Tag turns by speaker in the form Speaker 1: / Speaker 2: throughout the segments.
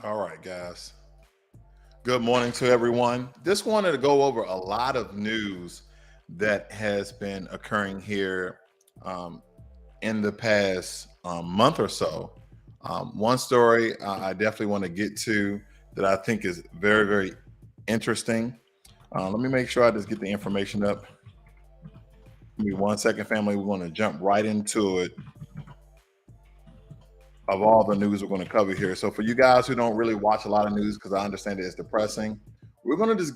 Speaker 1: All right, guys. Good morning to everyone. Just wanted to go over a lot of news that has been occurring here um, in the past month or so. One story I definitely want to get to that I think is very, very interesting. Let me make sure I just get the information up. Give me 1 second, family. We're going to jump right into it of all the news we're going to cover here. So, for you guys who don't really watch a lot of news, because I understand that it's depressing, we're going to just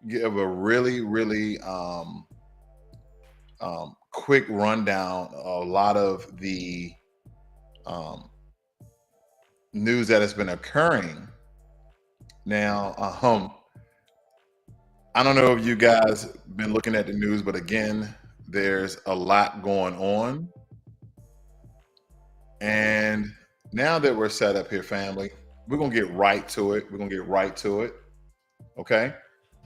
Speaker 1: give a really, really quick rundown of a lot of the um, news that has been occurring. Now, I don't know if you guys been looking at the news, but again, there's a lot going on. And now that we're set up here, family, we're going to get right to it. We're going to get right to it. Okay.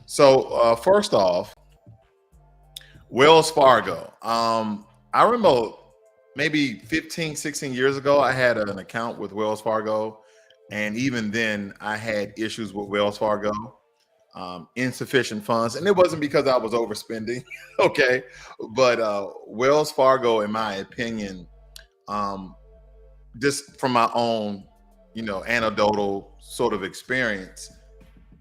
Speaker 1: So, first off, Wells Fargo. I remember maybe 15, 16 years ago, I had an account with Wells Fargo. And even then, I had issues with Wells Fargo, insufficient funds. And it wasn't because I was overspending, okay? But Wells Fargo, in my opinion, um, just from my own, anecdotal sort of experience,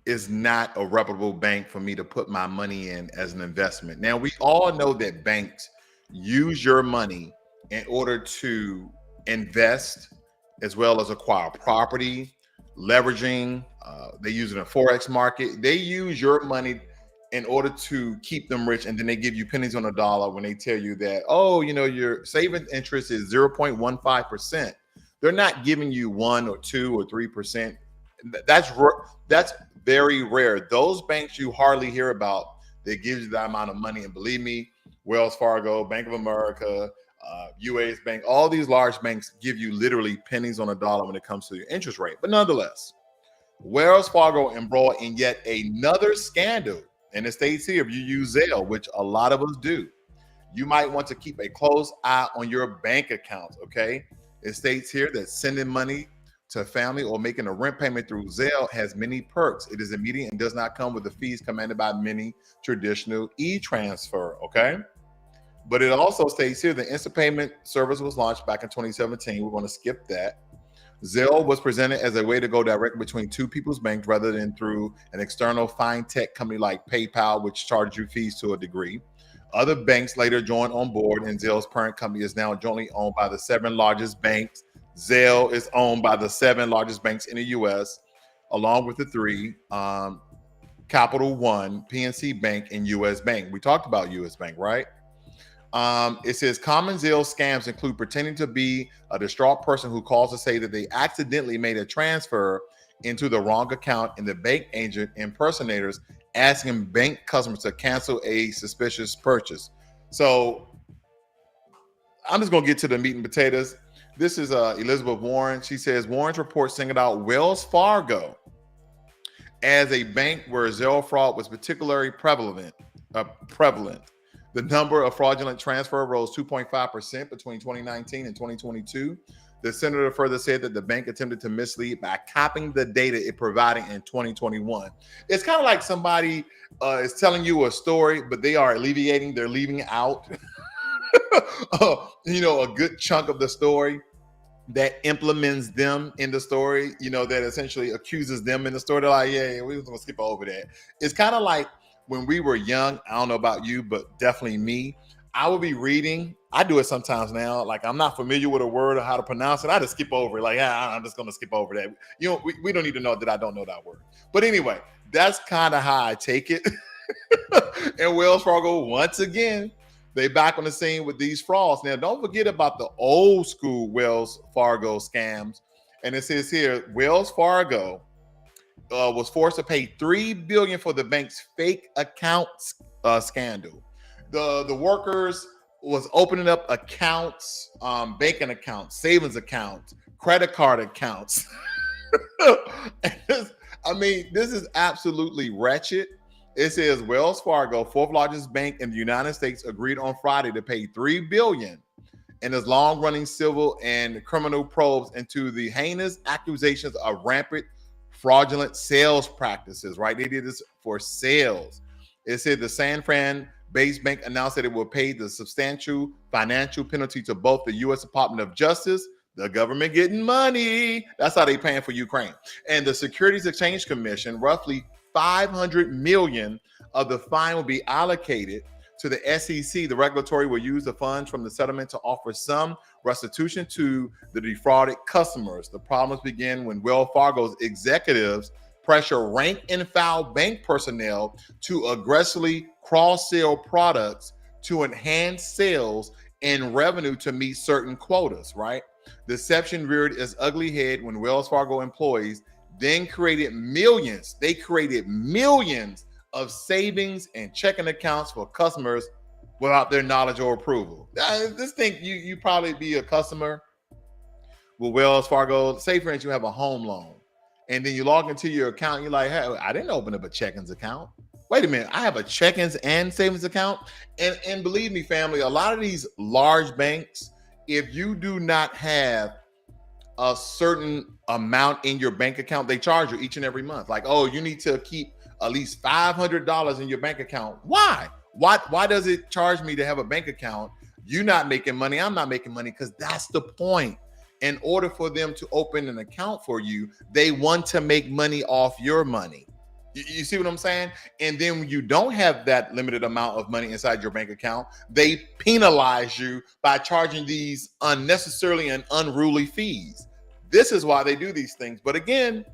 Speaker 1: is not a reputable bank for me to put my money in as an investment. Now, we all know that banks use your money in order to invest as well as acquire property, leveraging. They use it in the forex market. They use your money in order to keep them rich, and then they give you pennies on a dollar when they tell you that, oh, your saving interest is 0.15%. They're not giving you 1 or 2 or 3%. That's very rare. Those banks you hardly hear about that gives you that amount of money. And believe me, Wells Fargo, Bank of America, UA's Bank, all these large banks give you literally pennies on a dollar when it comes to your interest rate. But nonetheless, Wells Fargo embroiled in yet another scandal. And it states here, if you use Zelle, which a lot of us do, you might want to keep a close eye on your bank accounts, okay? It states here that sending money to family or making a rent payment through Zelle has many perks. It is immediate and does not come with the fees commanded by many traditional e-transfer, okay? But it also states here the instant payment service was launched back in 2017. We're going to skip that. Zelle was presented as a way to go direct between two people's banks rather than through an external fintech company like PayPal, which charges you fees to a degree. Other banks later joined on board, and Zelle's parent company is now jointly owned by the seven largest banks. Zelle is owned by the seven largest banks in the U.S., along with the three Capital One, PNC Bank, and U.S. Bank. We talked about U.S. Bank, right? It says common Zelle scams include pretending to be a distraught person who calls to say that they accidentally made a transfer into the wrong account, and the bank agent impersonators asking bank customers to cancel a suspicious purchase. So I'm just going to get to the meat and potatoes. This is Elizabeth Warren. She says Warren's report singled out Wells Fargo as a bank where Zelle fraud was particularly prevalent. The number of fraudulent transfer rose 2.5% between 2019 and 2022. The senator further said that the bank attempted to mislead by copying the data it provided in 2021. It's kind of like somebody is telling you a story, but they're leaving out, a good chunk of the story that implements them in the story, that essentially accuses them in the story. They're like, yeah, we're going to skip over that. It's kind of like when we were young. I don't know about you, but definitely me. I would be reading. I do it sometimes now. Like, I'm not familiar with a word or how to pronounce it. I just skip over it. Like, I'm just going to skip over that. We don't need to know that I don't know that word. But anyway, that's kind of how I take it. And Wells Fargo, once again, they back on the scene with these frauds. Now, don't forget about the old school Wells Fargo scams. And it says here, Wells Fargo was forced to pay $3 billion for the bank's fake account scandal. The workers was opening up accounts, banking accounts, savings accounts, credit card accounts. This is absolutely wretched. It says Wells Fargo, fourth largest bank in the United States, agreed on Friday to pay $3 billion in its long-running civil and criminal probes into the heinous accusations of rampant fraudulent sales practices, right? They did this for sales. It said the San Fran-based bank announced that it will pay the substantial financial penalty to both the U.S. Department of Justice, the government getting money. That's how they paying for Ukraine. And the Securities Exchange Commission, roughly $500 million of the fine will be allocated to the SEC. The regulatory will use the funds from the settlement to offer some restitution to the defrauded customers. The problems begin when Wells Fargo's executives pressure rank and file bank personnel to aggressively cross-sell products to enhance sales and revenue to meet certain quotas, right? Deception reared its ugly head when Wells Fargo employees then created millions. They created millions of savings and checking accounts for customers without their knowledge or approval. Just think you probably be a customer with Wells Fargo. Say, for instance, you have a home loan, and then you log into your account, and you're like, hey, I didn't open up a checkings account. Wait a minute, I have a checkings and savings account. And believe me, family, a lot of these large banks, if you do not have a certain amount in your bank account, they charge you each and every month. Like, oh, you need to keep at least $500 in your bank account. Why? Why does it charge me to have a bank account? You're not making money, I'm not making money, because that's the point. In order for them to open an account for you, they want to make money off your money. You see what I'm saying? And then when you don't have that limited amount of money inside your bank account, they penalize you by charging these unnecessarily and unruly fees. This is why they do these things. But again,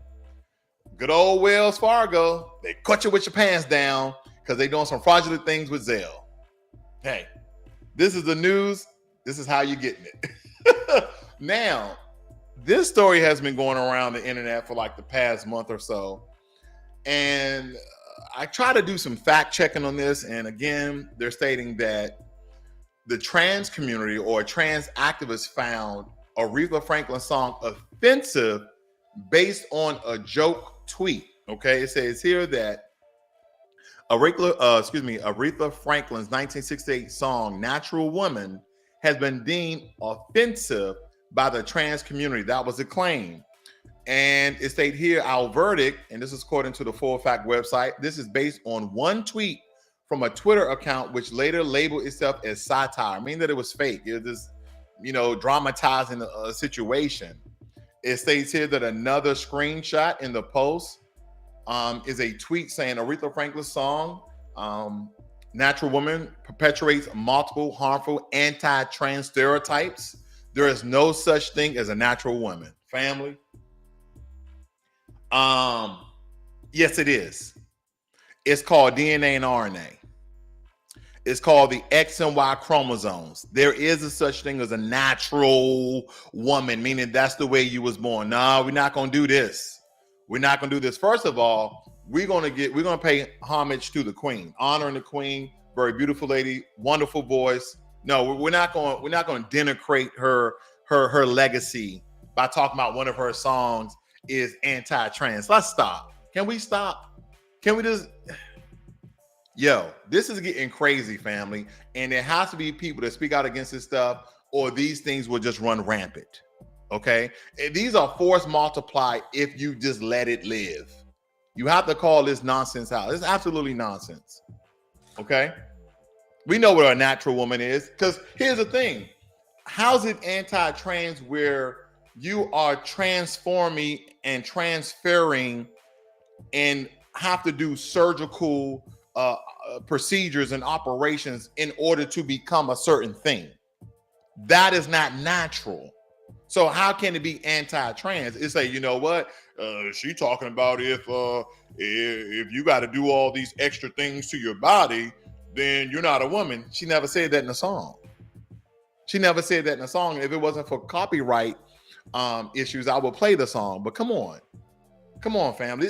Speaker 1: good old Wells Fargo, they cut you with your pants down because they're doing some fraudulent things with Zelle. Hey, this is the news. This is how you're getting it. Now, this story has been going around the internet for like the past month or so. And I try to do some fact checking on this. And again, they're stating that the trans community or trans activists found Aretha Franklin's song offensive based on a joke tweet. Okay, it says here that Aretha Franklin's 1968 song "Natural Woman" has been deemed offensive by the trans community. That was the claim. And it stated here, our verdict, and this is according to the Full Fact website, this is based on one tweet from a Twitter account which later labeled itself as satire, meaning that it was fake. It was just, dramatizing a situation. It states here that another screenshot in the post is a tweet saying Aretha Franklin's song, Natural Woman, perpetuates multiple harmful anti-trans stereotypes. There is no such thing as a natural woman. Family. Yes, it is. It's called DNA and RNA. It's called the X and Y chromosomes. There is a such thing as a natural woman, meaning that's the way you was born. No, we're not going to do this. We're not going to do this. First of all, we're going to pay homage to the queen, honoring the queen, very beautiful lady, wonderful voice. No, we're not going to denigrate her legacy by talking about one of her songs is anti-trans. Let's stop. Can we stop? Can we just... Yo, this is getting crazy, family. And there has to be people that speak out against this stuff, or these things will just run rampant. Okay? And these are force multiplied if you just let it live. You have to call this nonsense out. It's absolutely nonsense. Okay? We know what a natural woman is, because here's the thing. How's it anti-trans where you are transforming and transferring and have to do surgical procedures and operations in order to become a certain thing? That is not natural. So how can it be anti-trans? It's like, you know what? She talking about if you got to do all these extra things to your body, then you're not a woman. She never said that in the song. She never said that in the song. If it wasn't for copyright issues, I would play the song. But come on, family.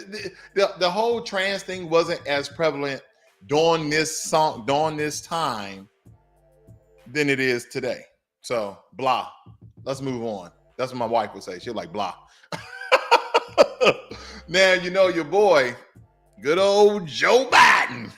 Speaker 1: The whole trans thing wasn't as prevalent during this time than it is today. So blah. Let's move on. That's what my wife would say. She'd like blah. Now your boy, good old Joe Biden.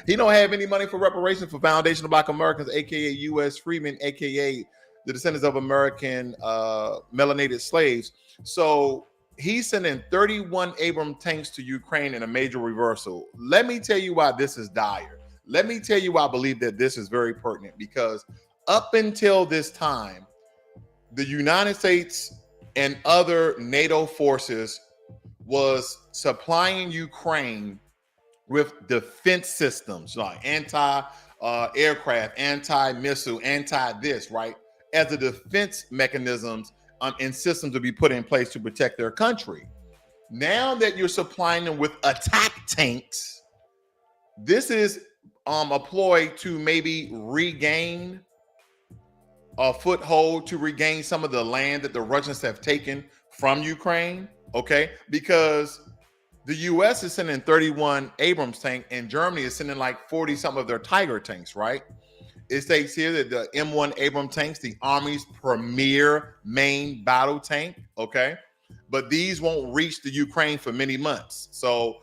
Speaker 1: He don't have any money for reparations for Foundation of Black Americans, aka U.S. Freemen, aka the descendants of American melanated slaves. So He's sending 31 Abrams tanks to Ukraine in a major reversal. Let me tell you why this is dire. Let me tell you why I believe that this is very pertinent, because up until this time, the United States and other NATO forces was supplying Ukraine with defense systems like anti-aircraft, anti-missile, anti-this, right? As the defense mechanisms and systems to be put in place to protect their country. Now that you're supplying them with attack tanks, this is a ploy to maybe regain a foothold, to regain some of the land that the Russians have taken from Ukraine, okay? Because the U.S. is sending 31 Abrams tanks, and Germany is sending like 40 some of their Tiger tanks, right? It states here that the M1 Abrams tanks, the Army's premier main battle tank, okay? But these won't reach the Ukraine for many months. So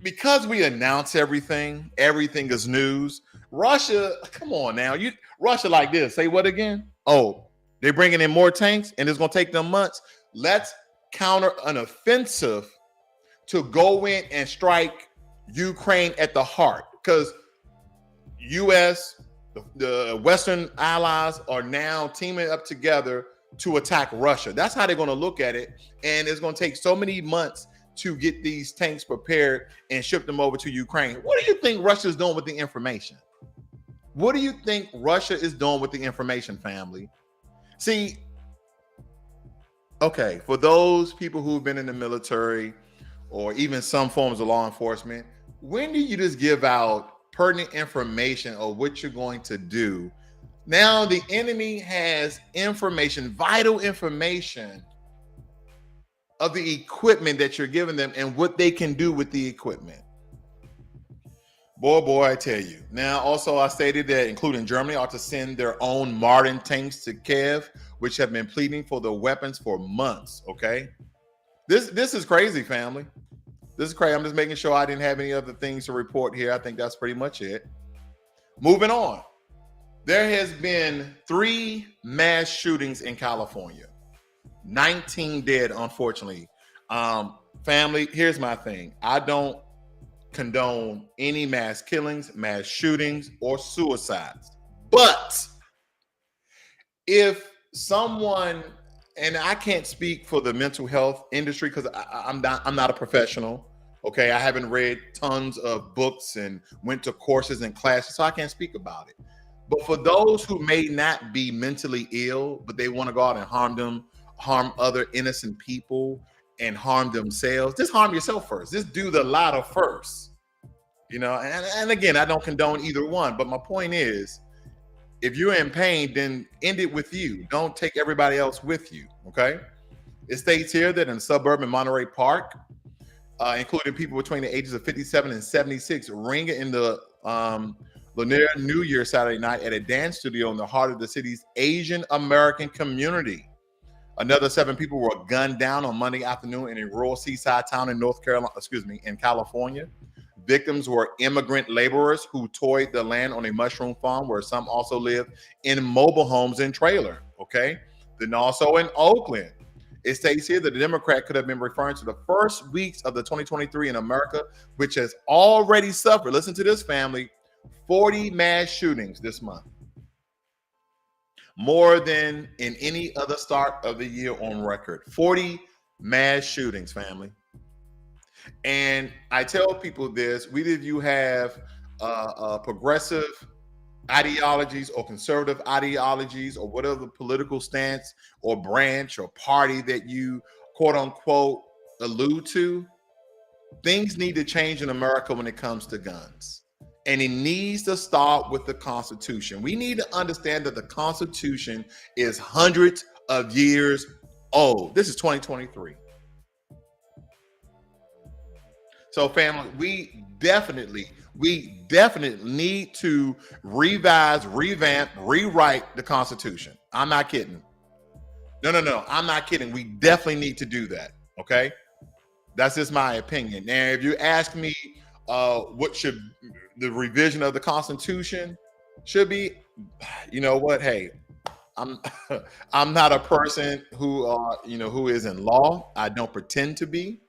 Speaker 1: because we announce everything is news. Russia, come on now. Russia like this. Say what again? Oh, they're bringing in more tanks and it's going to take them months. Let's counter an offensive to go in and strike Ukraine at the heart, because U.S., the Western allies are now teaming up together to attack Russia. That's how they're going to look at it. And it's going to take so many months to get these tanks prepared and ship them over to Ukraine. What do you think Russia is doing with the information? What do you think Russia is doing with the information, family? See, okay, for those people who've been in the military or even some forms of law enforcement, when do you just give out pertinent information of what you're going to do? Now the enemy has information, vital information of the equipment that you're giving them and what they can do with the equipment. Boy, I tell you. Now, also, I stated that including Germany ought to send their own Martin tanks to Kiev, which have been pleading for the weapons for months, okay? This is crazy, family. This is crazy. I'm just making sure I didn't have any other things to report here. I think that's pretty much it. Moving on. There has been 3 mass shootings in California. 19 dead, unfortunately. Family, here's my thing. I don't condone any mass killings, mass shootings, or suicides. But if someone, and I can't speak for the mental health industry because I'm not a professional. Okay, I haven't read tons of books and went to courses and classes, so I can't speak about it. But for those who may not be mentally ill, but they want to go out and harm other innocent people and harm themselves, just harm yourself first. Just do the latter first. You know, and again, I don't condone either one, but my point is, if you're in pain, then end it with you. Don't take everybody else with you, okay? It states here that in suburban Monterey Park, including people between the ages of 57 and 76, ringing in the Lunar New Year Saturday night at a dance studio in the heart of the city's Asian American community. Another 7 people were gunned down on Monday afternoon in a rural seaside town in California. Victims were immigrant laborers who toyed the land on a mushroom farm where some also live in mobile homes and trailer, okay? Then also in Oakland, it states here that the Democrat could have been referring to the first weeks of the 2023 in America, which has already suffered, listen to this, family, 40 mass shootings this month. More than in any other start of the year on record. 40 mass shootings, family. And I tell people this, whether you have progressive ideologies or conservative ideologies or whatever political stance or branch or party that you quote unquote allude to, things need to change in America when it comes to guns. And it needs to start with the Constitution. We need to understand that the Constitution is hundreds of years old. This is 2023. So, family, we definitely need to revise, revamp, rewrite the Constitution. I'm not kidding. No, I'm not kidding. We definitely need to do that. Okay, that's just my opinion. Now, if you ask me, what should the revision of the Constitution should be? You know what? Hey, I'm I'm not a person who who is in law. I don't pretend to be,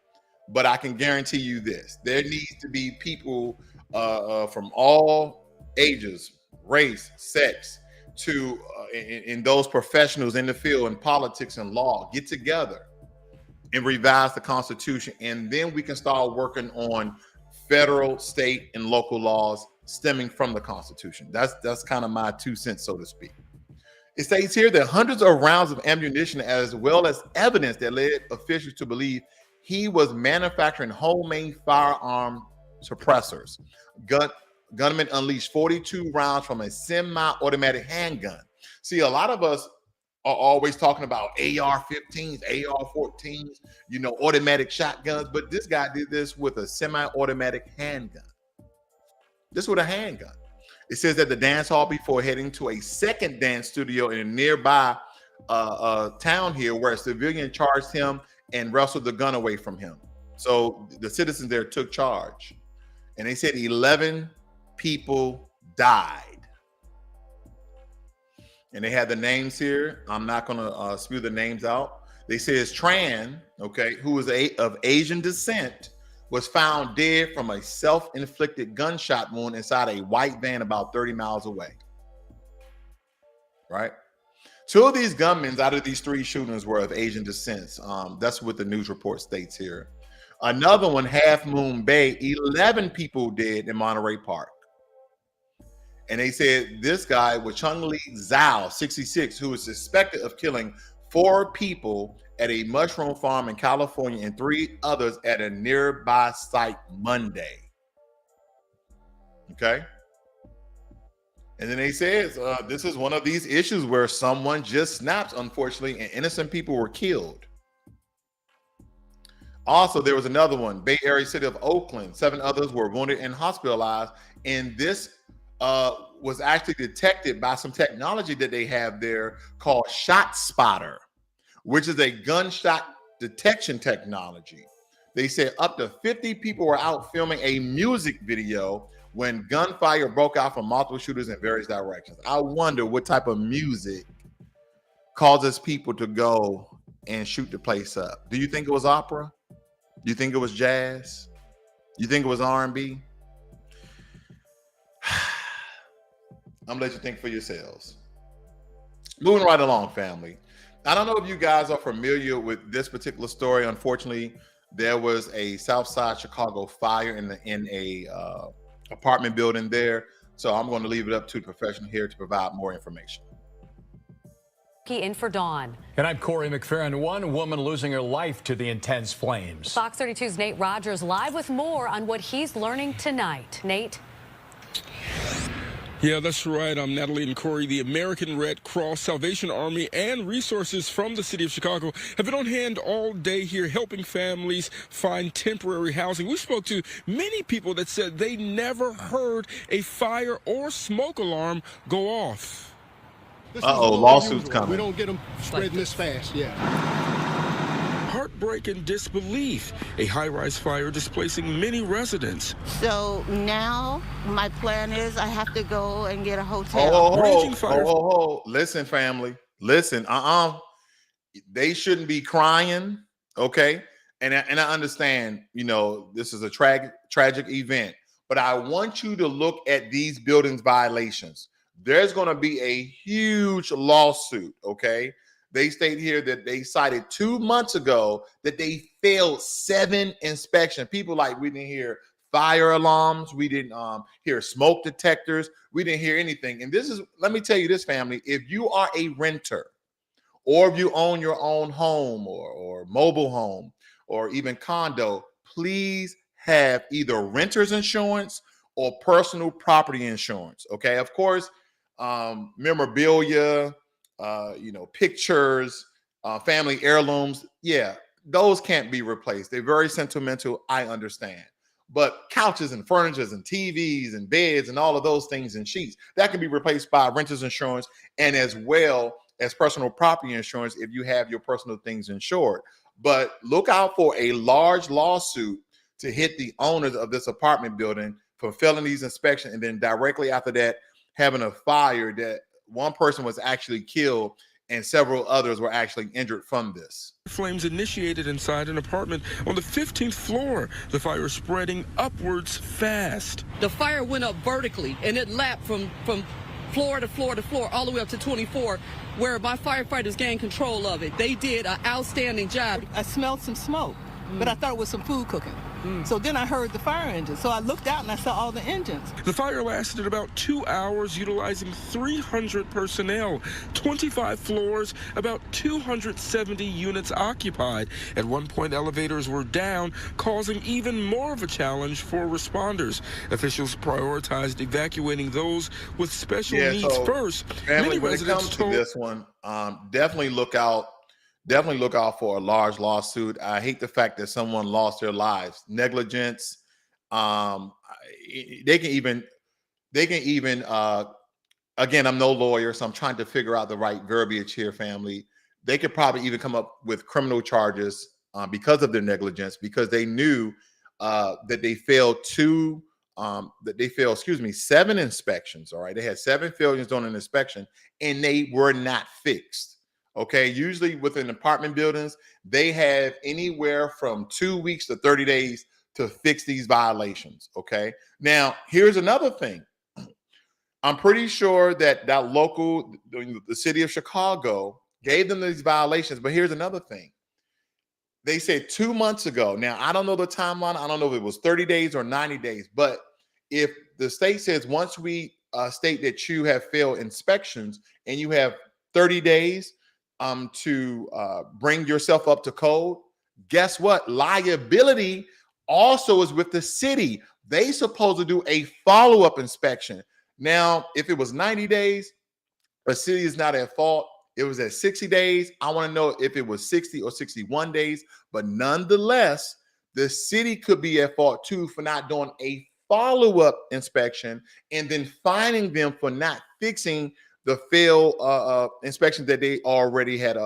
Speaker 1: but I can guarantee you this: there needs to be people from all ages, race, sex, to in those professionals in the field in politics and law get together and revise the Constitution, and then we can start working on federal, state, and local laws stemming from the Constitution. That's kind of my 2 cents, so to speak. It states here that hundreds of rounds of ammunition, as well as evidence that led officials to believe he was manufacturing homemade firearm suppressors. Gunmen unleashed 42 rounds from a semi-automatic handgun. See, a lot of us are always talking about AR-15s, AR-14s, automatic shotguns, but this guy did this with a semi-automatic handgun. This with a handgun. It says that the dance hall before heading to a second dance studio in a nearby town here, where a civilian charged him and wrestled the gun away from him. So the citizens there took charge, and they said 11 people died. And they had the names here. I'm not going to spew the names out. They say it's Tran, who was of Asian descent, was found dead from a self-inflicted gunshot wound inside a white van about 30 miles away. Right? 2 of these gunmen out of these 3 shootings were of Asian descent. That's what the news report states here. Another one, Half Moon Bay, 11 people dead in Monterey Park. And they said this guy was Chung Lee Zhao, 66, who was suspected of killing 4 people at a mushroom farm in California and 3 others at a nearby site Monday. Okay. And then they said this is one of these issues where someone just snaps, unfortunately, and innocent people were killed. Also, there was another one, Bay Area city of Oakland. 7 others were wounded and hospitalized. And this was actually detected by some technology that they have there called Shot Spotter, which is a gunshot detection technology. They said up to 50 people were out filming a music video when gunfire broke out from multiple shooters in various directions. I wonder what type of music causes people to go and shoot the place up. Do you think it was opera? Do you think it was jazz? You think it was R&B? I'm gonna let you think for yourselves. Moving right along, family. I don't know if you guys are familiar with this particular story. Unfortunately, there was a Southside Chicago fire in a apartment building there. So I'm going to leave it up to the professional here to provide more information.
Speaker 2: In for Dawn.
Speaker 3: And I'm Corey McFerrin. One woman losing her life to the intense flames.
Speaker 2: Fox 32's Nate Rogers live with more on what he's learning tonight. Nate?
Speaker 4: Yeah, that's right. I'm Natalie and Corey. The American Red Cross, Salvation Army, and resources from the city of Chicago have been on hand all day here helping families find temporary housing. We spoke to many people that said they never heard a fire or smoke alarm go off.
Speaker 1: Lawsuits coming.
Speaker 5: We don't get them spreading this fast, yeah.
Speaker 4: Heartbreak and disbelief. A high-rise fire displacing many residents.
Speaker 6: So now my plan is I have to go and get a hotel.
Speaker 1: Listen, family. Listen, they shouldn't be crying, okay? And I understand, this is a tragic event, but I want you to look at these buildings violations. There's going to be a huge lawsuit, okay? They state here that they cited 2 months ago that they failed 7 inspections. People we didn't hear fire alarms. We didn't hear smoke detectors. We didn't hear anything. And let me tell you this, family, if you are a renter or if you own your own home or mobile home or even condo, please have either renter's insurance or personal property insurance. Okay. Of course, memorabilia, pictures, family heirlooms. Yeah, those can't be replaced. They're very sentimental. I understand. But couches and furnitures and TVs and beds and all of those things and sheets, that can be replaced by renter's insurance and as well as personal property insurance if you have your personal things insured. But look out for a large lawsuit to hit the owners of this apartment building for failing these inspections, and then directly after that, having a fire that one person was actually killed and several others were actually injured from this.
Speaker 4: Flames initiated inside an apartment on the 15th floor. The fire spreading upwards fast.
Speaker 7: The fire went up vertically and it lapped from floor to floor to floor all the way up to 24, where my firefighters gained control of it. They did an outstanding job.
Speaker 8: I smelled some smoke, but I thought it was some food cooking. So then I heard the fire engine. So I looked out and I saw all the engines.
Speaker 4: The fire lasted about 2 hours, utilizing 300 personnel, 25 floors, about 270 units occupied. At one point, elevators were down, causing even more of a challenge for responders. Officials prioritized evacuating those with special needs first.
Speaker 1: Family, when it comes to this one, definitely look out. Definitely look out for a large lawsuit. I hate the fact that someone lost their lives. Negligence. They can even. Again, I'm no lawyer, so I'm trying to figure out the right verbiage here, family. They could probably even come up with criminal charges because of their negligence, because they knew that they failed 7 inspections. All right, they had 7 failures on an inspection, and they were not fixed. Okay, usually within apartment buildings, they have anywhere from 2 weeks to 30 days to fix these violations. Okay, now here's another thing. I'm pretty sure that the city of Chicago gave them these violations, but here's another thing. They said 2 months ago. Now, I don't know the timeline. I don't know if it was 30 days or 90 days, but if the state says once we state that you have failed inspections and you have 30 days to bring yourself up to code, guess what? Liability also is with the city. They supposed to do a follow-up inspection. Now, if it was 90 days, a city is not at fault. It was at 60 days. I want to know if it was 60 or 61 days, but nonetheless, the city could be at fault too for not doing a follow-up inspection and then fining them for not fixing the failed inspection that they already had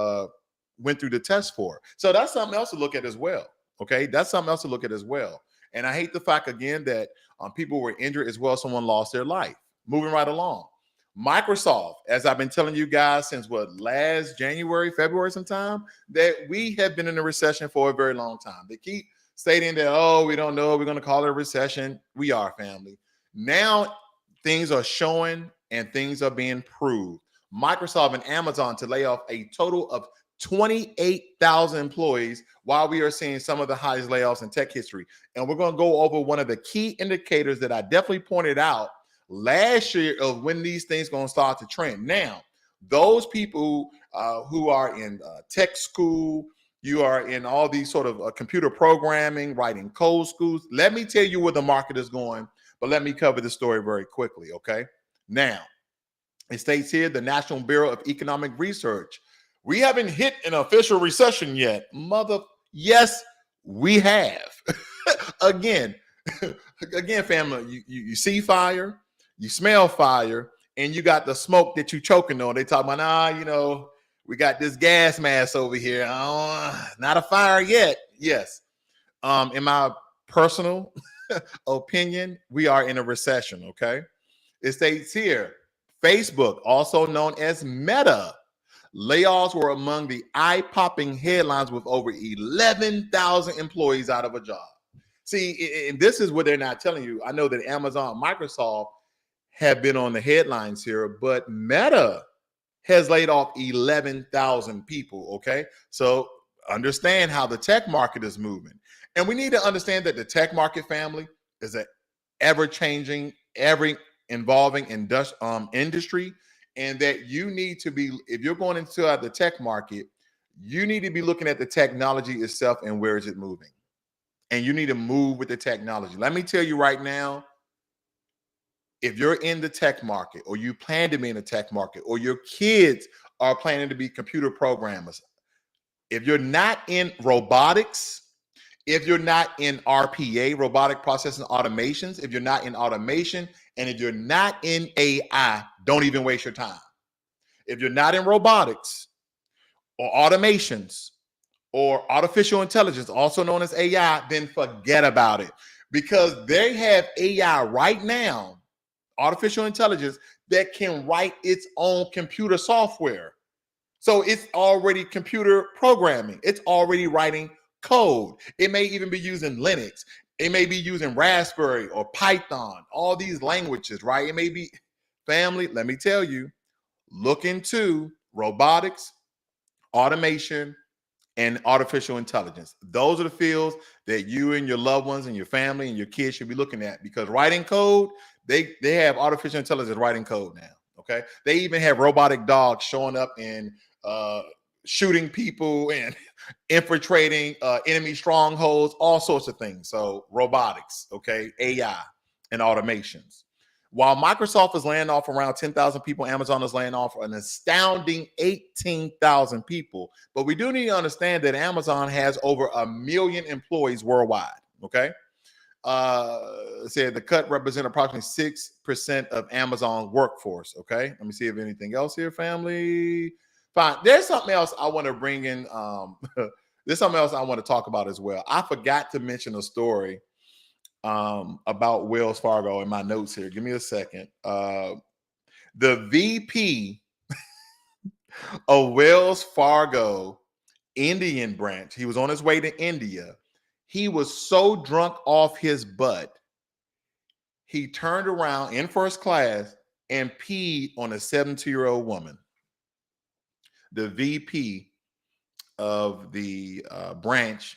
Speaker 1: went through the test for. So that's something else to look at as well. Okay, that's something else to look at as well. And I hate the fact again that people were injured as well. Someone lost their life. Moving right along, Microsoft, as I've been telling you guys since last January, February, sometime, that we have been in a recession for a very long time. They keep stating that, oh, we don't know, we're going to call it a recession. We are, family. Now things are showing and things are being proved. Microsoft and Amazon to lay off a total of 28,000 employees while we are seeing some of the highest layoffs in tech history. And we're going to go over one of the key indicators that I definitely pointed out last year of when these things going to start to trend. Now, those people who are in tech school, you are in all these sort of computer programming, writing code schools. Let me tell you where the market is going, but let me cover the story very quickly, okay? Now, it states here, the National Bureau of Economic Research. We haven't hit an official recession yet. Yes, we have. Again, family, you see fire, you smell fire, and you got the smoke that you choking on. They talk about, we got this gas mask over here. Not a fire yet. Yes. In my personal opinion, we are in a recession, okay? It states here, Facebook, also known as Meta, layoffs were among the eye-popping headlines with over 11,000 employees out of a job. See, and this is what they're not telling you. I know that Amazon and Microsoft have been on the headlines here, but Meta has laid off 11,000 people, okay? So understand how the tech market is moving. And we need to understand that the tech market, family, is an ever-changing, involving industry, and that you need to be, if you're going into the tech market, you need to be looking at the technology itself and where is it moving. And you need to move with the technology. Let me tell you right now, if you're in the tech market or you plan to be in the tech market or your kids are planning to be computer programmers, if you're not in robotics, if you're not in RPA, robotic process and automations, if you're not in automation, and if you're not in AI, don't even waste your time. If you're not in robotics or automations or artificial intelligence, also known as AI, then forget about it, because they have AI right now, artificial intelligence, that can write its own computer software. So it's already computer programming. It's already writing code. It may even be using Linux. It may be using Raspberry or Python, all these languages, right? It may be, family, let me tell you, look into robotics, automation, and artificial intelligence. Those are the fields that you and your loved ones and your family and your kids should be looking at, because writing code, they have artificial intelligence writing code now. Okay. They even have robotic dogs showing up and shooting people and infiltrating enemy strongholds, all sorts of things. So robotics, okay, AI and automations. While Microsoft is laying off around 10,000 people, Amazon is laying off an astounding 18,000 people. But we do need to understand that Amazon has over 1 million employees worldwide, okay? Said the cut represents approximately 6% of Amazon's workforce, okay? Let me see if anything else here, family. Fine. There's something else I want to bring in. There's something else I want to talk about as well. I forgot to mention a story about Wells Fargo in my notes here. Give me a second. The VP of Wells Fargo Indian branch, he was on his way to India. He was so drunk off his butt, he turned around in first class and peed on a 72-year-old woman. The VP of the branch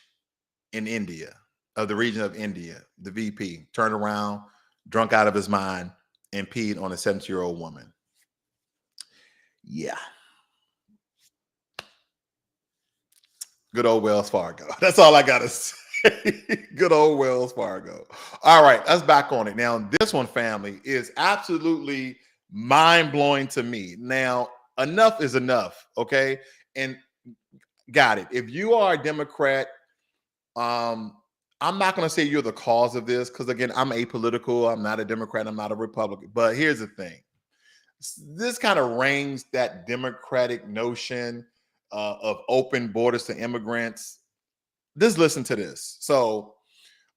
Speaker 1: in India, of the region of India, the VP, turned around, drunk out of his mind, and peed on a 70-year-old woman. Yeah. Good old Wells Fargo. That's all I got to say. Good old Wells Fargo. All right, let's back on it. Now, this one, family, is absolutely mind-blowing to me. Now, enough is enough, okay? And got it. If you are a Democrat, I'm not going to say you're the cause of this, because, again, I'm apolitical. I'm not a Democrat. I'm not a Republican. But here's the thing. This kind of rings that Democratic notion of open borders to immigrants. Just listen to this. So,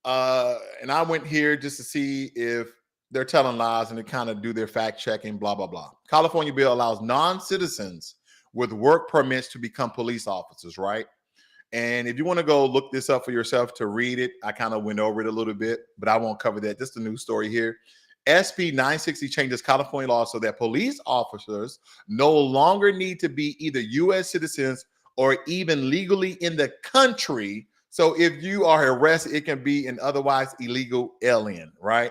Speaker 1: and I went here just to see if they're telling lies and to kind of do their fact checking, blah, blah, blah. California bill allows non-citizens with work permits to become police officers, right? And if you want to go look this up for yourself to read it, I kind of went over it a little bit, but I won't cover that. Just a news story here. SB-960 changes California law so that police officers no longer need to be either U.S. citizens or even legally in the country. So if you are arrested, it can be an otherwise illegal alien, right?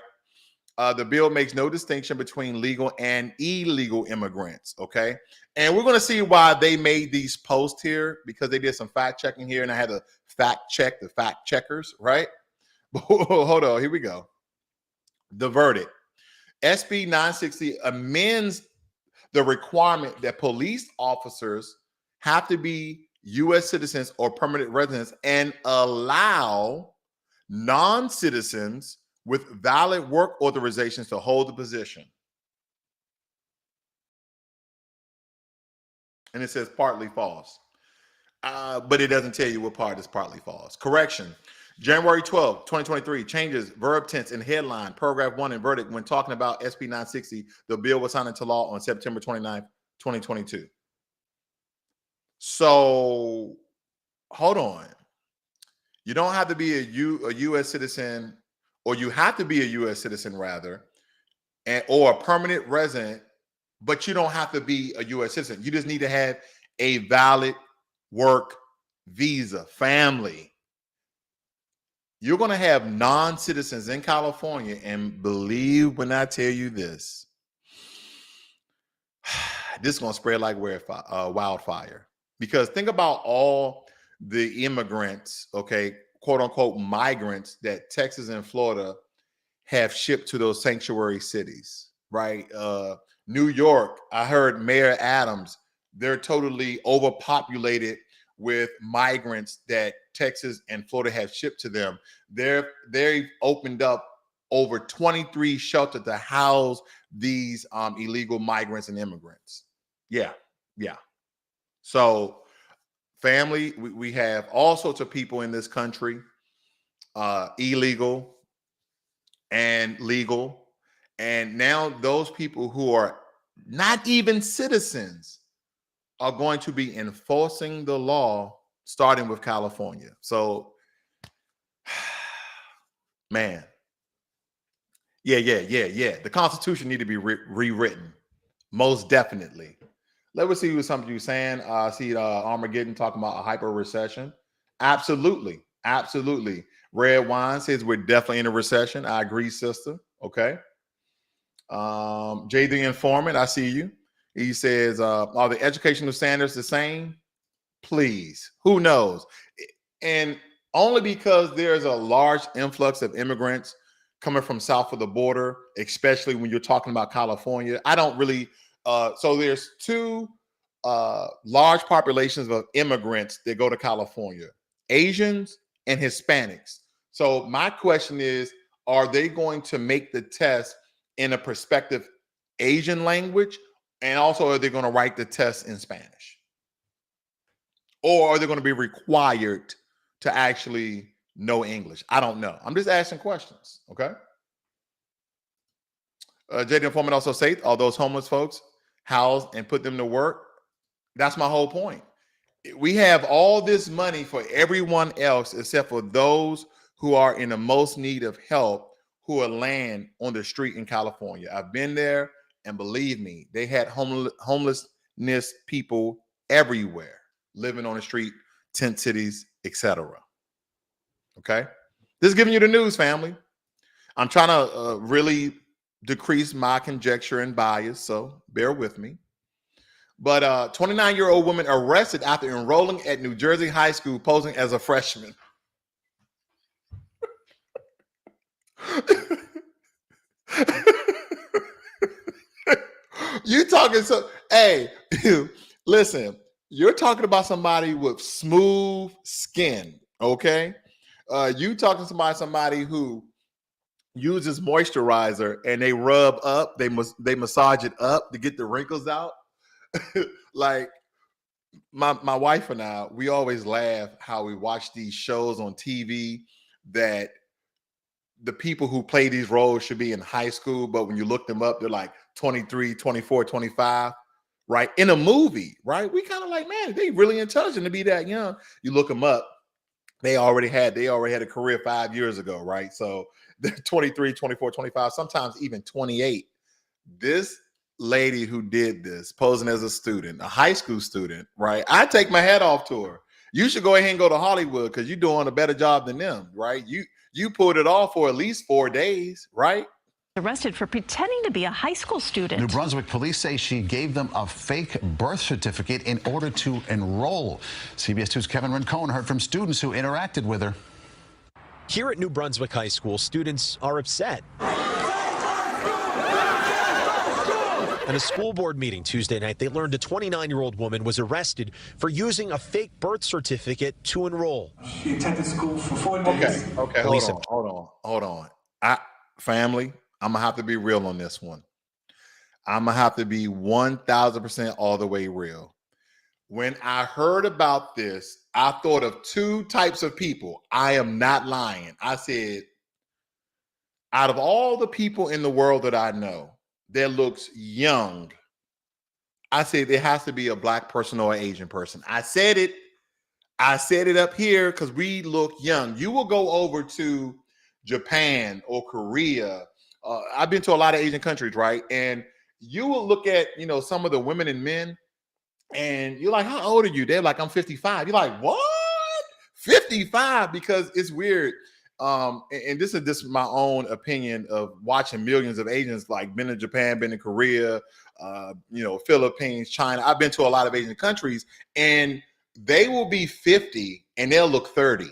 Speaker 1: The bill makes no distinction between legal and illegal immigrants, okay? And we're going to see why they made these posts here, because they did some fact checking here, and I had to fact check the fact checkers, right? Hold on, here we go. The verdict. SB 960 amends the requirement that police officers have to be U.S. citizens or permanent residents and allow non-citizens with valid work authorizations to hold the position. And it says partly false. But it doesn't tell you what part is partly false. Correction. January 12, 2023, changes verb tense in headline, paragraph 1 in verdict when talking about SB 960. The bill was signed into law on September 29, 2022. So, hold on. You don't have to be a U.S. citizen, or you have to be a U.S. citizen, rather, or a permanent resident, but you don't have to be a U.S. citizen. You just need to have a valid work visa. Family. You're going to have non-citizens in California, and believe when I tell you this, this is going to spread like wildfire. Because think about all the immigrants, okay, quote unquote migrants that Texas and Florida have shipped to those sanctuary cities, right? New York, I heard Mayor Adams, they're totally overpopulated with migrants that Texas and Florida have shipped to them. They've opened up over 23 shelters to house these illegal migrants and immigrants. Yeah. So, family, we have all sorts of people in this country, illegal and legal. And now those people who are not even citizens, are going to be enforcing the law, starting with California. So, man, yeah. The Constitution need to be rewritten, most definitely. Let me see what something you're saying. I see Armageddon talking about a hyper recession. Absolutely. Red Wine says we're definitely in a recession. I agree, sister. Okay. Jay the Informant, I see you. He says, are the educational standards the same? Please. Who knows? And only because there's a large influx of immigrants coming from south of the border, especially when you're talking about California. I don't really, so there's two large populations of immigrants that go to California, Asians and Hispanics. So my question is, are they going to make the test in a prospective Asian language? And also, are they going to write the test in Spanish? Or are they going to be required to actually know English? I don't know. I'm just asking questions, okay? JD Informant also said, all those homeless folks housed and put them to work. That's my whole point. We have all this money for everyone else except for those who are in the most need of help, who are laying on the street in California. I've been there, and believe me, they had homelessness people everywhere, living on the street, tent cities, etc. Okay? This is giving you the news, family. I'm trying to really decrease my conjecture and bias, so bear with me. But a 29-year-old woman arrested after enrolling at New Jersey high school posing as a freshman. You talking so? Hey, listen. You're talking about somebody with smooth skin, okay? You talking about somebody who uses moisturizer and they rub up, they massage it up to get the wrinkles out. Like my wife and I, we always laugh how we watch these shows on TV that the people who play these roles should be in high school, but when you look them up, they're like 23, 24, 25, right? In a movie, right? We kind of like, man, they really intelligent to be that young. You look them up, they already had a career 5 years ago, right? So they're 23, 24, 25, sometimes even 28. This lady who did this, posing as a student, a high school student, right? I take my hat off to her. You should go ahead and go to Hollywood because you're doing a better job than them, right? You pulled it off for at least 4 days, right?
Speaker 9: Arrested for pretending to be a high school student.
Speaker 10: New Brunswick police say she gave them a fake birth certificate in order to enroll. CBS 2's Kevin Rincon heard from students who interacted with her.
Speaker 11: Here at New Brunswick High School, students are upset. At a school board meeting Tuesday night, they learned a 29-year-old woman was arrested for using a fake birth certificate to enroll.
Speaker 12: She attended school for 4 days.
Speaker 1: Okay, hold on. Family, I'm going to have to be real on this one. I'm going to have to be 1,000% all the way real. When I heard about this, I thought of two types of people. I am not lying. I said, out of all the people in the world that I know that looks young, I said there has to be a black person or an Asian person. I said it up here because we look young. You will go over to Japan or Korea. I've been to a lot of Asian countries, right? And you will look at, some of the women and men, and you're like, how old are you? They're like, I'm 55. You're like, what? 55? Because it's weird. And this is my own opinion of watching millions of Asians, like been in Japan, been in Korea, Philippines, China. I've been to a lot of Asian countries, and they will be 50 and they'll look 30.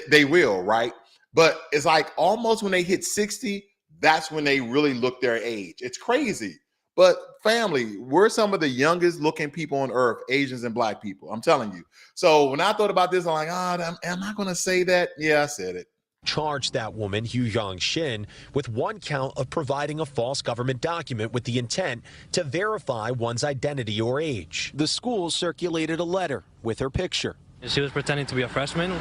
Speaker 1: They will, right? But it's like almost when they hit 60, that's when they really look their age. It's crazy. But family, we're some of the youngest looking people on earth, Asians and black people. I'm telling you. So when I thought about this, I'm like, am I going to say that? Yeah, I said it.
Speaker 11: Charged that woman, Yu Yang Shin, with one count of providing a false government document with the intent to verify one's identity or age. The school circulated a letter with her picture.
Speaker 13: She was pretending to be a freshman,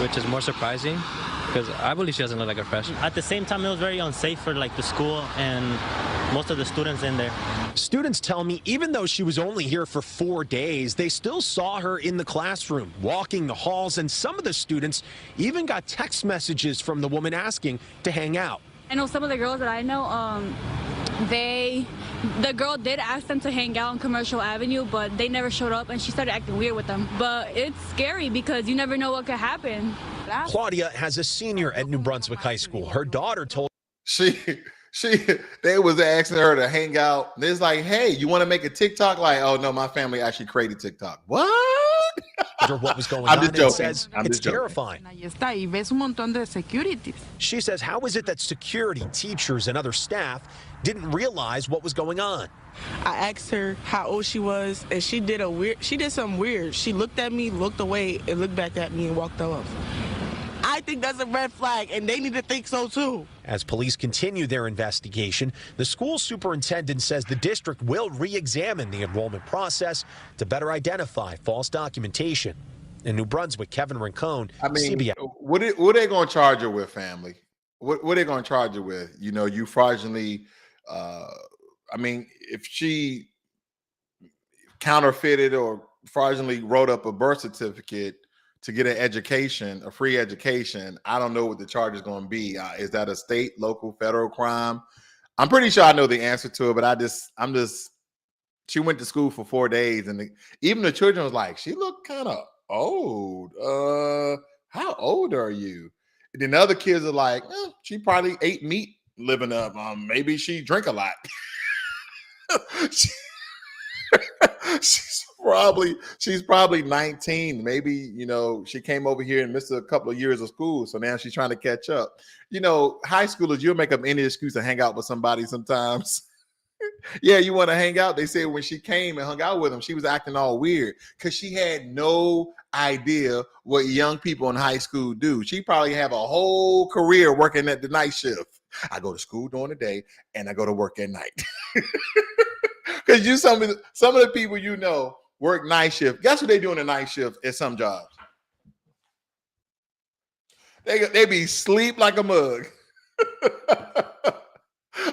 Speaker 13: which is more surprising. because I believe she doesn't look like a freshman.
Speaker 14: At the same time, it was very unsafe for like the school and most of the students in there.
Speaker 11: Students tell me even though she was only here for 4 days, they still saw her in the classroom, walking the halls, and some of the students even got text messages from the woman asking to hang out.
Speaker 15: I know some of the girls that I know, the girl did ask them to hang out on Commercial Avenue, but they never showed up, and she started acting weird with them. But it's scary because you never know what could happen.
Speaker 11: Claudia has a senior at New Brunswick High School. Her daughter told
Speaker 1: they was asking her to hang out. And it's like, hey, you want to make a TikTok? Like, oh no, my family actually created TikTok. What?
Speaker 11: Her what was going
Speaker 1: I'm
Speaker 11: on
Speaker 1: just joking.
Speaker 11: and says
Speaker 1: I'm
Speaker 11: it's
Speaker 1: just joking.
Speaker 11: terrifying. She says, how is it that security, teachers, and other staff didn't realize what was going on?
Speaker 16: I asked her how old she was, and she did something weird. She looked at me, looked away, and looked back at me and walked off. I think that's a red flag, and they need to think so too.
Speaker 11: As police continue their investigation, the school superintendent says the district will re-examine the enrollment process to better identify false documentation. In New Brunswick, Kevin Rincon, CBS.
Speaker 1: What are they going to charge her with, family? What are they going to charge her with? You know, you fraudulently, if she counterfeited or fraudulently wrote up a birth certificate to get an education, a free education, I don't know what the charge is going to be. Is that a state, local, federal crime? I'm pretty sure I know the answer to it, but she went to school for 4 days, and even the children was like, she looked kind of old. How old are you? And then the other kids are like, she probably ate meat living up. Maybe she drank a lot. She's probably 19. Maybe, you know, she came over here and missed a couple of years of school, so now she's trying to catch up. You know, high schoolers, you'll make up any excuse to hang out with somebody sometimes. Yeah, you want to hang out? They said when she came and hung out with him, she was acting all weird because she had no idea what young people in high school do. She probably have a whole career working at the night shift. I go to school during the day and I go to work at night. Because some of the people you know work night shift. Guess what they do in the night shift at some jobs? They be sleep like a mug.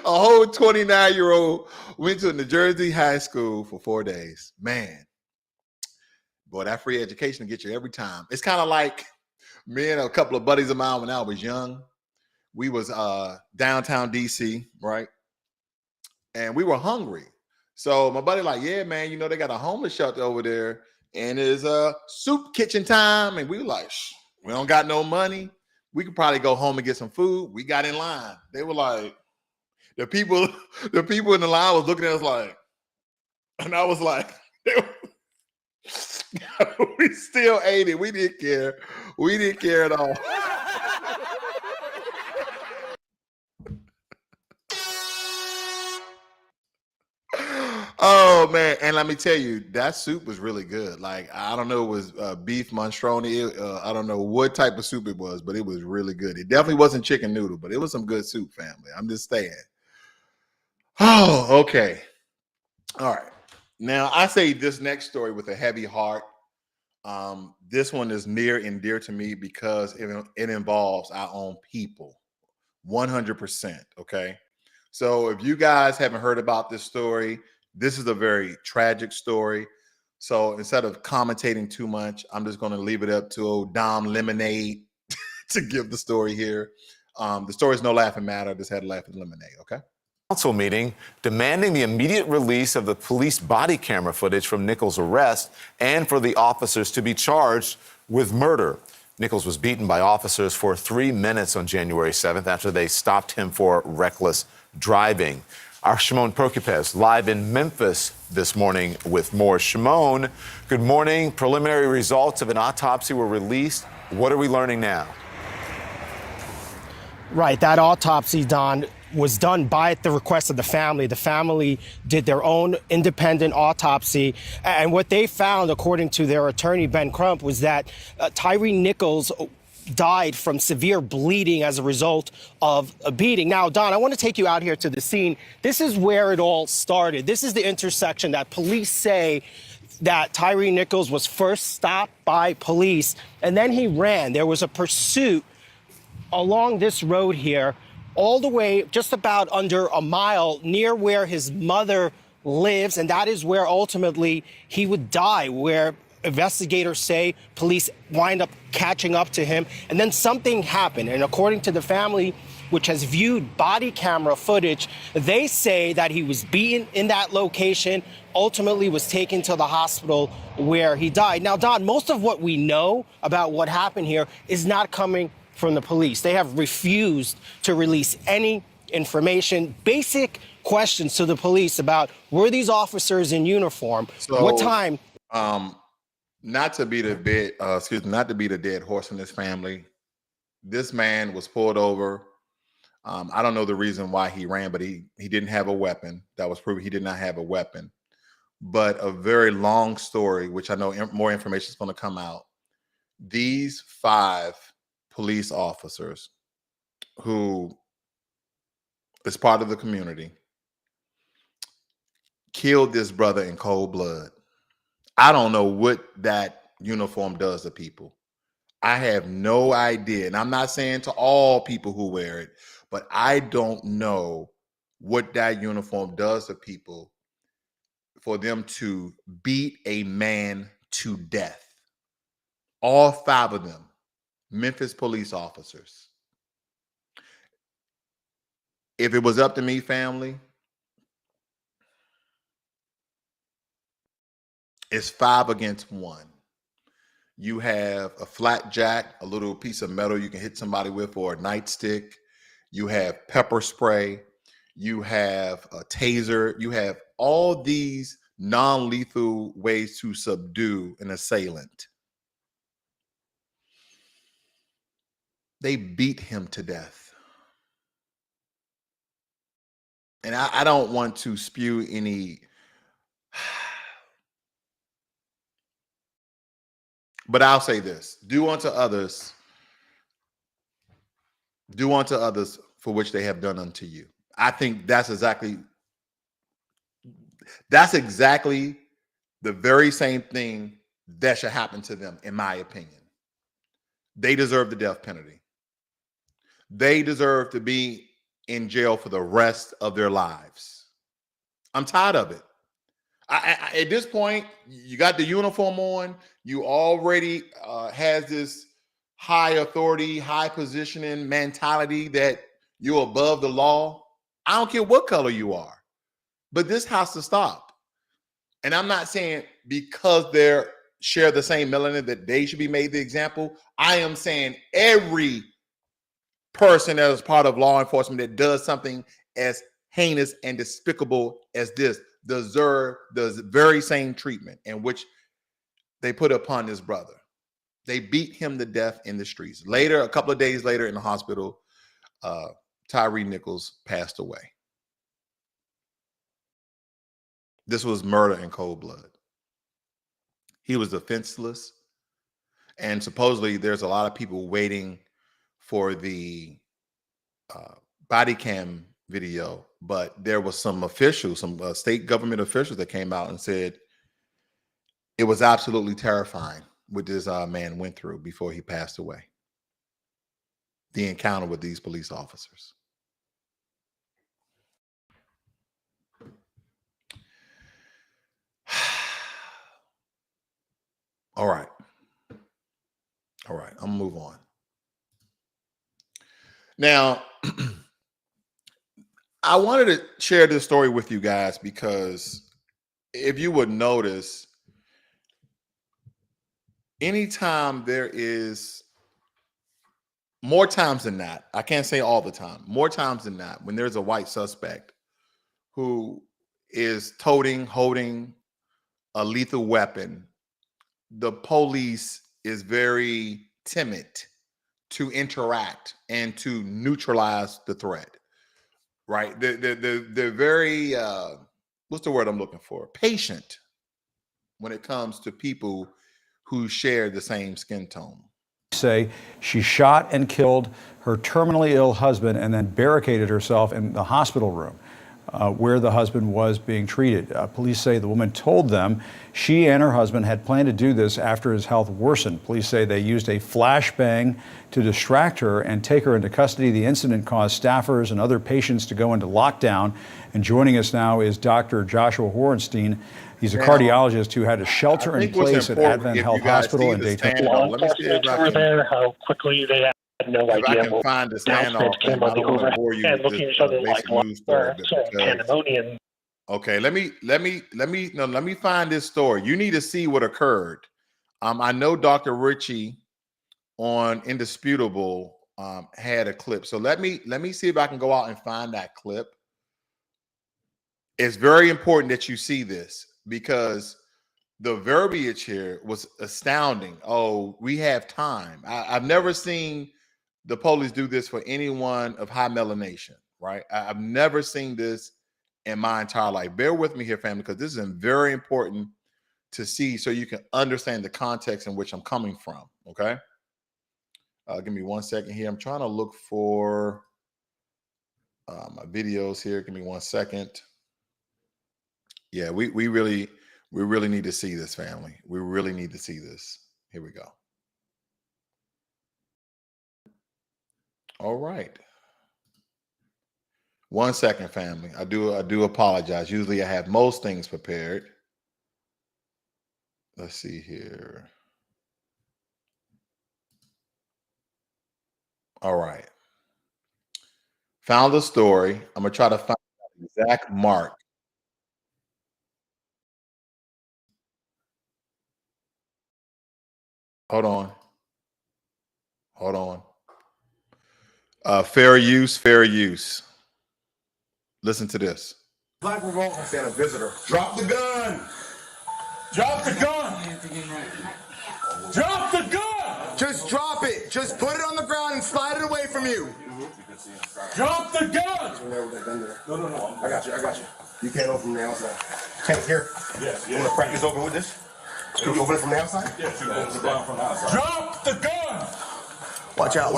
Speaker 1: A whole 29-year-old went to New Jersey high school for 4 days. Man, boy, that free education will get you every time. It's kind of like me and a couple of buddies of mine when I was young. We was downtown DC, right? And we were hungry. So my buddy like, yeah, man, you know, they got a homeless shelter over there and it's soup kitchen time. And we were like, we don't got no money. We could probably go home and get some food. We got in line. They were like, the people in the line was looking at us like, and I was like, we still ate it. We didn't care. We didn't care at all. Oh man, and let me tell you, that soup was really good. Like, I don't know, it was beef monstroni. I don't know what type of soup it was, but it was really good. It definitely wasn't chicken noodle, but it was some good soup, family. I'm just saying. Oh, okay. All right. Now, I say this next story with a heavy heart. This one is near and dear to me because it involves our own people. 100%. Okay. So if you guys haven't heard about this story, this is a very tragic story. So instead of commentating too much, I'm just going to leave it up to old Dom Lemonade to give the story here. The story is no laughing matter. Just had a laughing lemonade. Okay.
Speaker 17: Council meeting demanding the immediate release of the police body camera footage from Nichols' arrest and for the officers to be charged with murder. Nichols was beaten by officers for 3 minutes on January 7th after they stopped him for reckless driving. Our Shimon Prokupez live in Memphis this morning with more. Shimon, good morning. Preliminary results of an autopsy were released. What are we learning now?
Speaker 18: Right, that autopsy, Don, was done by the request of the family. The family did their own independent autopsy. And what they found, according to their attorney, Ben Crump, was that Tyre Nichols died from severe bleeding as a result of a beating. Now, Don, I want to take you out here to the scene. This is where it all started. This is the intersection that police say that Tyre Nichols was first stopped by police, and then he ran. There was a pursuit along this road here, all the way just about under a mile near where his mother lives, and that is where ultimately he would die, where investigators say police wind up catching up to him. And then something happened, and according to the family, which has viewed body camera footage, they say that he was beaten in that location, ultimately was taken to the hospital where he died. Now, Don, most of what we know about what happened here is not coming from the police. They have refused to release any information, basic questions to the police about, were these officers in uniform?
Speaker 1: So,
Speaker 18: what time?
Speaker 1: Not to be not to beat a dead horse in this family. This man was pulled over. I don't know the reason why he ran, but he didn't have a weapon. That was proven he did not have a weapon. But a very long story, which I know more information is going to come out. These 5 police officers who is part of the community killed this brother in cold blood. I don't know what that uniform does to people. I have no idea. And I'm not saying to all people who wear it, but I don't know what that uniform does to people for them to beat a man to death. All 5 of them, Memphis police officers. If it was up to me, family, it's 5 against 1. You have a flat jack, a little piece of metal you can hit somebody with, or a nightstick. You have pepper spray. You have a taser. You have all these non-lethal ways to subdue an assailant. They beat him to death. And I don't want to spew any, but I'll say this: do unto others for which they have done unto you. I think that's exactly the very same thing that should happen to them, in my opinion. They deserve the death penalty. They deserve to be in jail for the rest of their lives. I'm tired of it. At this point, you got the uniform on. You already has this high authority, high positioning mentality that you're above the law. I don't care what color you are, but this has to stop. And I'm not saying because they share the same melanin that they should be made the example. I am saying every person that is part of law enforcement that does something as heinous and despicable as this deserve the very same treatment in which they put upon this brother. They beat him to death in the streets. Later, a couple of days later in the hospital, Tyree Nichols passed away. This was murder in cold blood. He was defenseless. And supposedly there's a lot of people waiting for the body cam video, but there was some officials, some state government officials that came out and said it was absolutely terrifying what this man went through before he passed away. The encounter with these police officers. All right. I'm gonna move on. Now, I wanted to share this story with you guys because if you would notice, anytime there is, more times than not, I can't say all the time, more times than not, when there's a white suspect who is holding a lethal weapon, the police is very timid to interact and to neutralize the threat, right? They're very, what's the word I'm looking for? Patient when it comes to people who share the same skin tone.
Speaker 19: Say she shot and killed her terminally ill husband and then barricaded herself in the hospital room. where the husband was being treated. Police say the woman told them she and her husband had planned to do this after his health worsened. Police say they used a flashbang to distract her and take her into custody. The incident caused staffers and other patients to go into lockdown. And joining us now is Dr. Joshua Horenstein. He's a cardiologist who had a shelter in place at Advent Health Hospital in Dayton.
Speaker 1: Let me see if I can,
Speaker 20: there, how quickly they had no
Speaker 1: if
Speaker 20: idea
Speaker 1: I can find the standoff.
Speaker 20: came on the overhead and looking at each other like pandemonium.
Speaker 1: Okay, let me find this story. You need to see what occurred. I know Dr. Ritchie on Indisputable had a clip. So let me see if I can go out and find that clip. It's very important that you see this because the verbiage here was astounding. Oh, we have time. I've never seen the police do this for anyone of high melanation, right? I've never seen this in my entire life. Bear with me here, family, because this is very important to see so you can understand the context in which I'm coming from, okay? Give me 1 second here. I'm trying to look for my videos here. Give me 1 second. Yeah, we really need to see this, family. We really need to see this. Here we go. All right. 1 second, family. I do apologize. Usually I have most things prepared. Let's see here. All right. Found the story. I'm going to try to find the exact mark. Hold on. Fair use, fair use. Listen to this.
Speaker 21: Black revolt and a visitor. Drop the gun. Drop the gun. Drop the gun. Just drop it. Just put it on the ground and slide it away from you. Drop the gun. No. I got you. You can't open from the outside. Can't here. Yes. You want to practice over with this? Can you open it from the outside? Yes. Drop the gun. Watch out.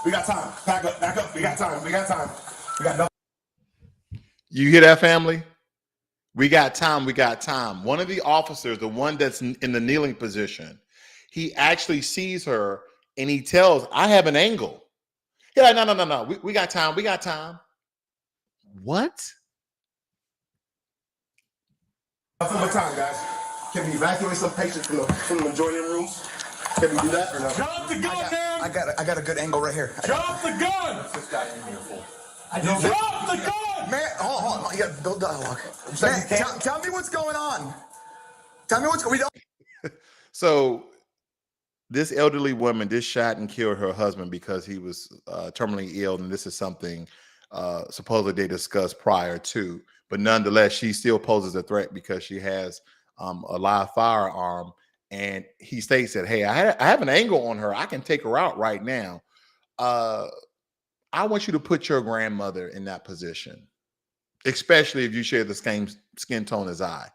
Speaker 21: We got time. Back up. We got time. We got no.
Speaker 1: You hear that, family? We got time. One of the officers, the one that's in the kneeling position, he actually sees her and he tells, I have an angle. He's like, no. We got time. What?
Speaker 21: Nothing but time, guys. Can we evacuate some patients from the adjoining rooms? Can we do that or no? Drop the gun, man! I got a good angle right here. Drop the gun! Drop the gun! Man, hold on. You got to build dialogue. Man, tell me what's going on.
Speaker 1: So this elderly woman, this shot and killed her husband because he was terminally ill, and this is something supposedly they discussed prior to. But nonetheless, she still poses a threat because she has a live firearm. And he states that, hey, I have an angle on her. I can take her out right now. I want you to put your grandmother in that position, especially if you share the same skin tone as I.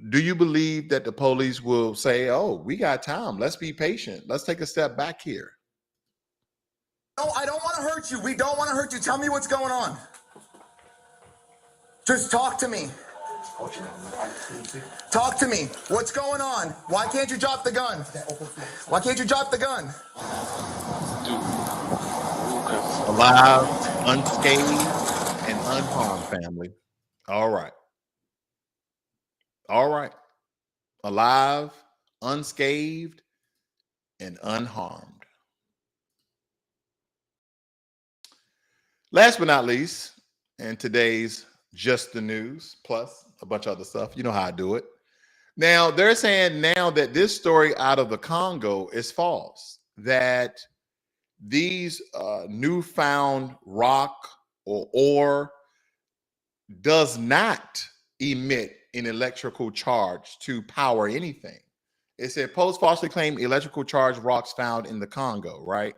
Speaker 1: Do you believe that the police will say, oh, we got time. Let's be patient. Let's take a step back here.
Speaker 21: No, I don't want to hurt you. We don't want to hurt you. Tell me what's going on. Just talk to me. Talk to me. What's going on? Why can't you drop the gun? Why can't you drop the gun?
Speaker 1: Alive, unscathed, and unharmed, family. All right. Alive, unscathed, and unharmed. Last but not least, in today's Just the News, plus a bunch of other stuff. You know how I do it. Now, they're saying now that this story out of the Congo is false, that these newfound rock or ore does not emit an electrical charge to power anything. It said post falsely claimed electrical charge rocks found in the Congo, right?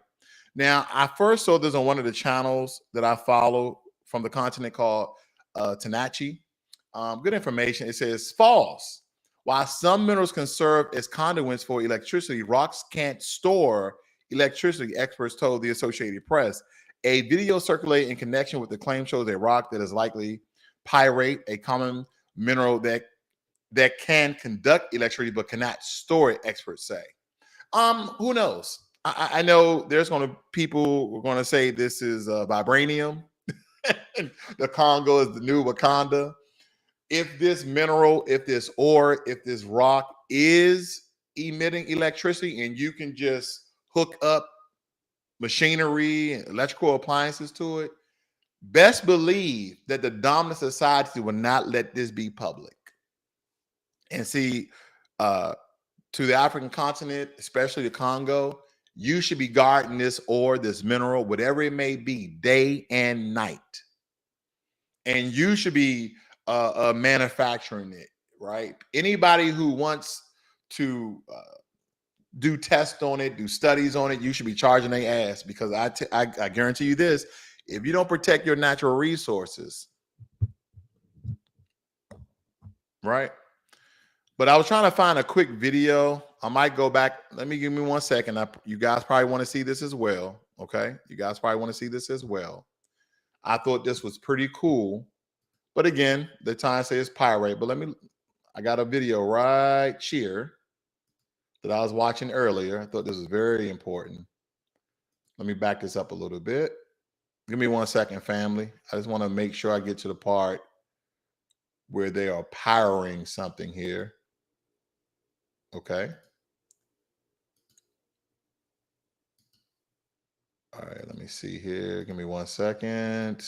Speaker 1: Now, I first saw this on one of the channels that I follow from the continent called Tanachi. Good information. It says false. While some minerals can serve as conduits for electricity, rocks can't store electricity, experts told the Associated Press. A video circulated in connection with the claim shows a rock that is likely pyrite, a common mineral that can conduct electricity but cannot store it, experts say. Who knows? I know there's people who are going to say this is vibranium. The Congo is the new Wakanda. If this mineral, if this ore, if this rock is emitting electricity and you can just hook up machinery and electrical appliances to it, best believe that the dominant society will not let this be public. And see, to the African continent, especially the Congo, you should be guarding this ore, this mineral, whatever it may be, day and night. And you should be manufacturing it, right? Anybody who wants to do tests on it, do studies on it, you should be charging their ass, because I guarantee you this: if you don't protect your natural resources, right? But I was trying to find a quick video. I might go back. Give me 1 second. You guys probably want to see this as well. Okay. You guys probably want to see this as well. I thought this was pretty cool. But again, the time says pyrite. But I got a video right here that I was watching earlier. I thought this was very important. Let me back this up a little bit. Give me 1 second, family. I just want to make sure I get to the part where they are powering something here. Okay. All right, let me see here. Give me 1 second.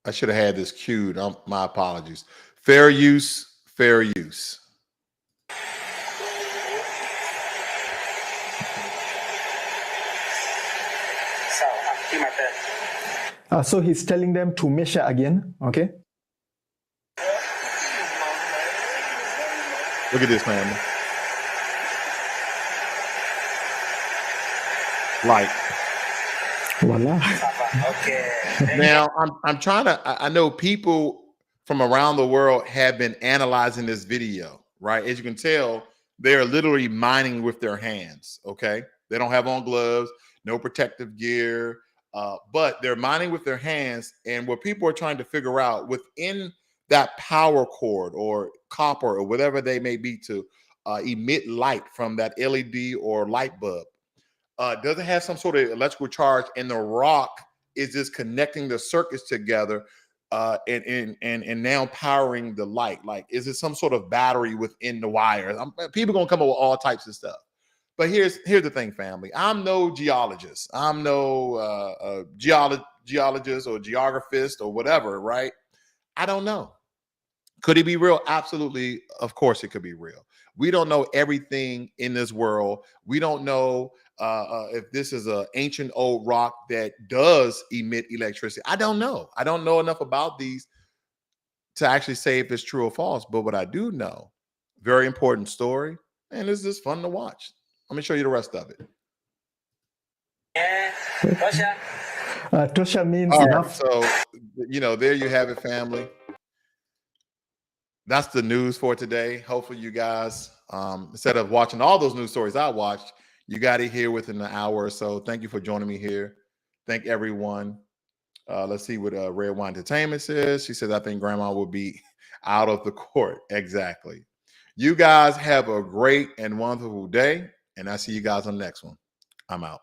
Speaker 1: I should have had this queued. My apologies. Fair use, fair use.
Speaker 3: So he's telling them to measure again, okay?
Speaker 1: Look at this, family. Like,
Speaker 3: voila.
Speaker 1: Okay. Now I'm trying to. I know people from around the world have been analyzing this video, right? As you can tell, they are literally mining with their hands. Okay, they don't have on gloves, no protective gear, but they're mining with their hands. And what people are trying to figure out within that power cord or copper or whatever they may be to emit light from that LED or light bulb. Does it have some sort of electrical charge? And the rock is just connecting the circuits together and now powering the light. Like, is it some sort of battery within the wires? People gonna come up with all types of stuff. But here's the thing, family. I'm no geologist. I'm no geologist or geographist or whatever, right? I don't know. Could it be real? Absolutely. Of course it could be real. We don't know everything in this world. We don't know if this is an ancient old rock that does emit electricity. I don't know. I don't know enough about these to actually say if it's true or false. But what I do know, very important story, and it's just fun to watch. Let me show you the rest of it.
Speaker 3: Tosha means
Speaker 1: all
Speaker 3: enough.
Speaker 1: Right, so, there you have it, family. That's the news for today. Hopefully you guys, instead of watching all those news stories I watched, you got it here within an hour or so. Thank you for joining me here. Thank everyone. Let's see what Red Wine Entertainment says. She says, I think grandma will be out of the court. Exactly. You guys have a great and wonderful day. And I'll see you guys on the next one. I'm out.